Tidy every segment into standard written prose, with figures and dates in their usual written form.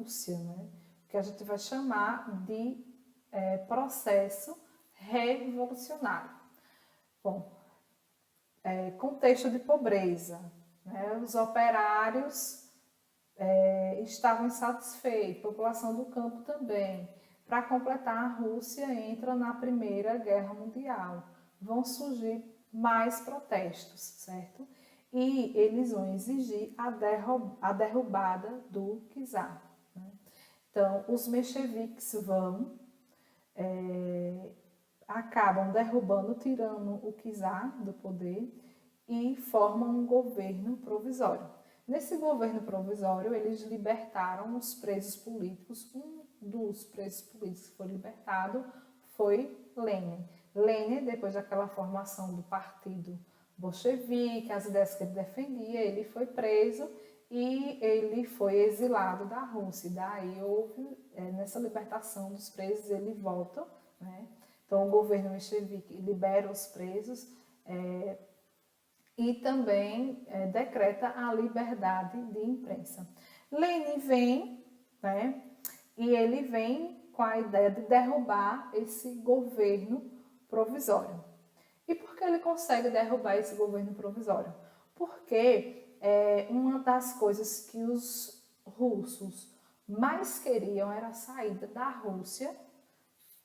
Rússia, né? Que a gente vai chamar de processo revolucionário. Bom, contexto de pobreza, né? Os operários estavam insatisfeitos, a população do campo também. Para completar, a Rússia entra na Primeira Guerra Mundial. Vão surgir mais protestos, certo? E eles vão exigir a derrubada do czar. Né? Então, os mencheviques acabam derrubando, tirando o czar do poder e formam um governo provisório. Nesse governo provisório, eles libertaram os presos políticos. Um dos presos políticos que foi libertado foi Lenin. Lenin, depois daquela formação do partido bolchevique, as ideias que ele defendia, ele foi preso e ele foi exilado da Rússia. Daí houve, nessa libertação dos presos, ele volta, né? Então o governo menchevique libera os presos e também decreta a liberdade de imprensa. Lenin vem, né? E ele vem com a ideia de derrubar esse governo provisório. E por que ele consegue derrubar esse governo provisório? Porque uma das coisas que os russos mais queriam era a saída da Rússia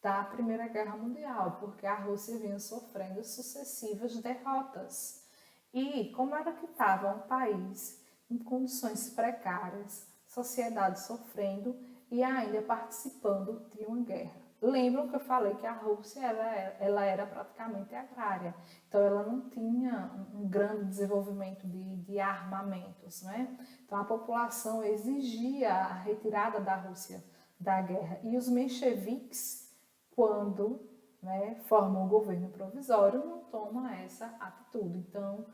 da Primeira Guerra Mundial, porque a Rússia vinha sofrendo sucessivas derrotas. E como era que estava um país em condições precárias, sociedade sofrendo e ainda participando de uma guerra. Lembram que eu falei que a Rússia ela era praticamente agrária, então ela não tinha um grande desenvolvimento de armamentos, né? Então a população exigia a retirada da Rússia da guerra. E os mencheviques, quando formam o governo provisório, não tomam essa atitude. Então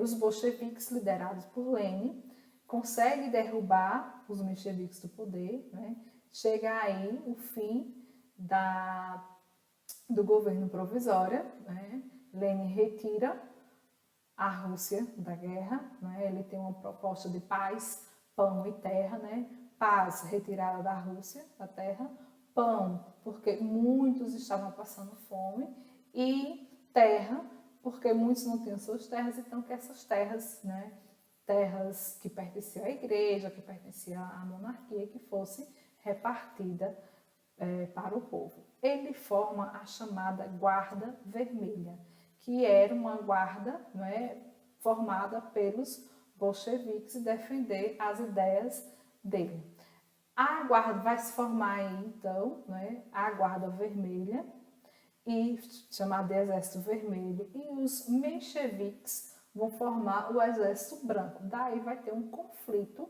os bolcheviques, liderados por Lenin, conseguem derrubar os mencheviques do poder, né? Chega aí o fim do governo provisório, né? Lenin retira a Rússia da guerra, né? Ele tem uma proposta de paz, pão e terra, né? Paz, retirada da Rússia, da terra, pão, porque muitos estavam passando fome, e terra, porque muitos não tinham suas terras, então que essas terras, né? Terras que pertenciam à igreja, que pertenciam à monarquia, que fosse repartida para o povo. Ele forma a chamada Guarda Vermelha, que era uma guarda formada pelos bolcheviques e defender as ideias dele. A guarda vai se formar aí, então, a Guarda Vermelha, e chamada de Exército Vermelho, e os mencheviques vão formar o Exército Branco. Daí vai ter um conflito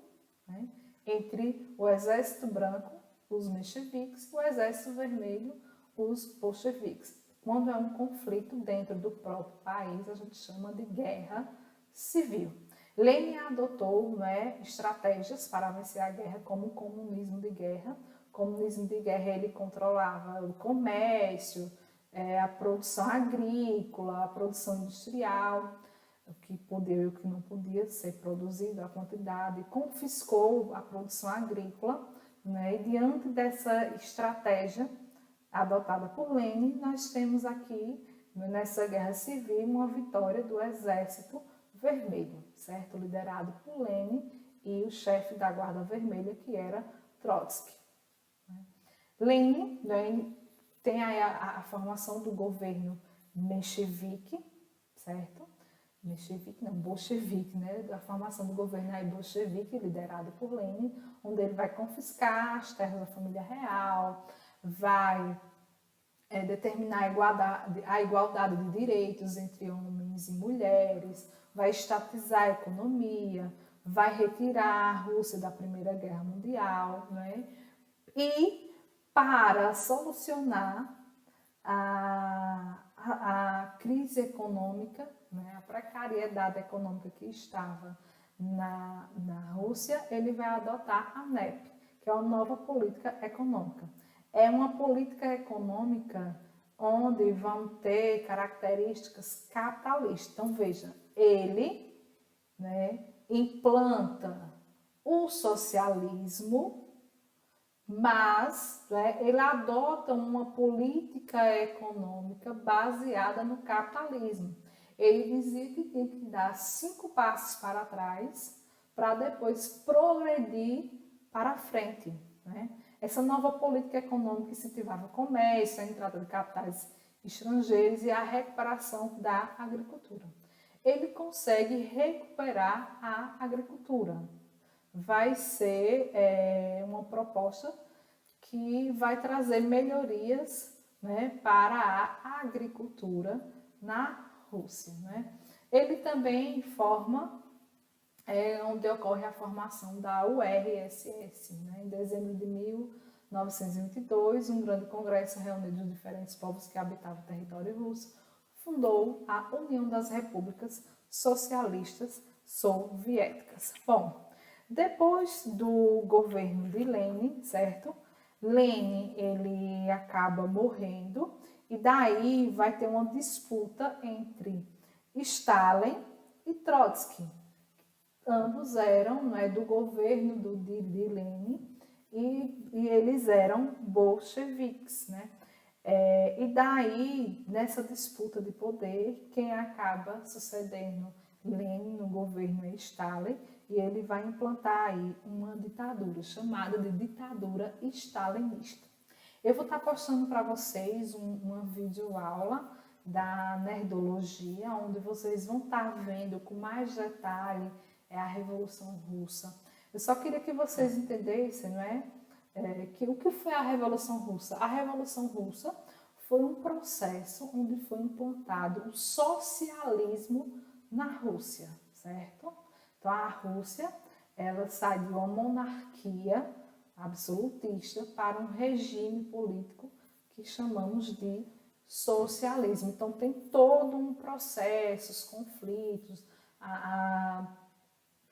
entre o Exército Branco, os mencheviques, e o Exército Vermelho, os bolcheviques. Quando é um conflito dentro do próprio país, a gente chama de guerra civil. Lenin adotou estratégias para vencer a guerra, como o comunismo de guerra. O comunismo de guerra, ele controlava o comércio, a produção agrícola, a produção industrial, o que podia e o que não podia ser produzido, a quantidade, confiscou a produção agrícola, e diante dessa estratégia adotada por Lenin, nós temos aqui, nessa guerra civil, uma vitória do Exército Vermelho, certo? Liderado por Lenin e o chefe da Guarda Vermelha, que era Trotsky. Lenin tem a formação do governo menchevique, certo? Bolchevique, a formação do governo bolchevique, liderado por Lenin, onde ele vai confiscar as terras da família real, vai determinar a igualdade de direitos entre homens e mulheres, vai estatizar a economia, vai retirar a Rússia da Primeira Guerra Mundial, E para solucionar a crise econômica, a precariedade econômica que estava na Rússia, ele vai adotar a NEP, que é a nova política econômica. É uma política econômica onde vão ter características capitalistas. Então, veja, ele implanta o socialismo, mas ele adota uma política econômica baseada no capitalismo. Ele dizia que tinha que dar 5 passos para trás para depois progredir para frente. Né? Essa nova política econômica incentivava o comércio, a entrada de capitais estrangeiros e a recuperação da agricultura. Ele consegue recuperar a agricultura. Vai ser uma proposta que vai trazer melhorias, né, para a agricultura na Rússia. Né? Ele também forma, onde ocorre a formação da URSS. Né? Em dezembro de 1922, um grande congresso reunindo os diferentes povos que habitavam o território russo fundou a União das Repúblicas Socialistas Soviéticas. Bom, depois do governo de Lenin, certo? Lenin, ele acaba morrendo e daí vai ter uma disputa entre Stalin e Trotsky. Ambos eram, né, do governo de Lenin e eles eram bolcheviques, né? E daí, nessa disputa de poder, quem acaba sucedendo Lenin no governo é Stalin, e ele vai implantar aí uma ditadura chamada de ditadura stalinista. Eu vou estar postando para vocês uma videoaula da nerdologia, onde vocês vão estar vendo com mais detalhe a Revolução Russa. Eu só queria que vocês entendessem, não é? Que o que foi a Revolução Russa? A Revolução Russa foi um processo onde foi implantado o socialismo na Rússia, certo? Então, a Rússia, ela sai de uma monarquia absolutista para um regime político que chamamos de socialismo. Então, tem todo um processo, os conflitos, a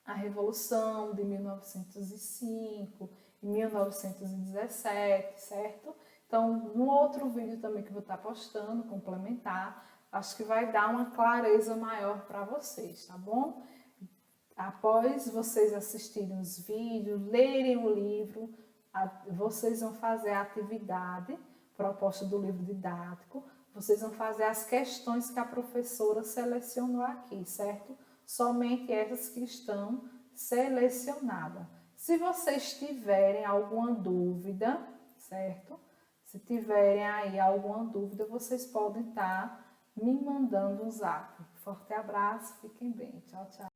Revolução de 1905, em 1917, certo? Então, no outro vídeo também que eu vou estar postando, complementar, acho que vai dar uma clareza maior para vocês, tá bom? Após vocês assistirem os vídeos, lerem o livro, vocês vão fazer a atividade proposta do livro didático, vocês vão fazer as questões que a professora selecionou aqui, certo? Somente essas que estão selecionadas. Se vocês tiverem alguma dúvida, certo? Se tiverem aí alguma dúvida, vocês podem estar me mandando um zap. Forte abraço, fiquem bem. Tchau, tchau.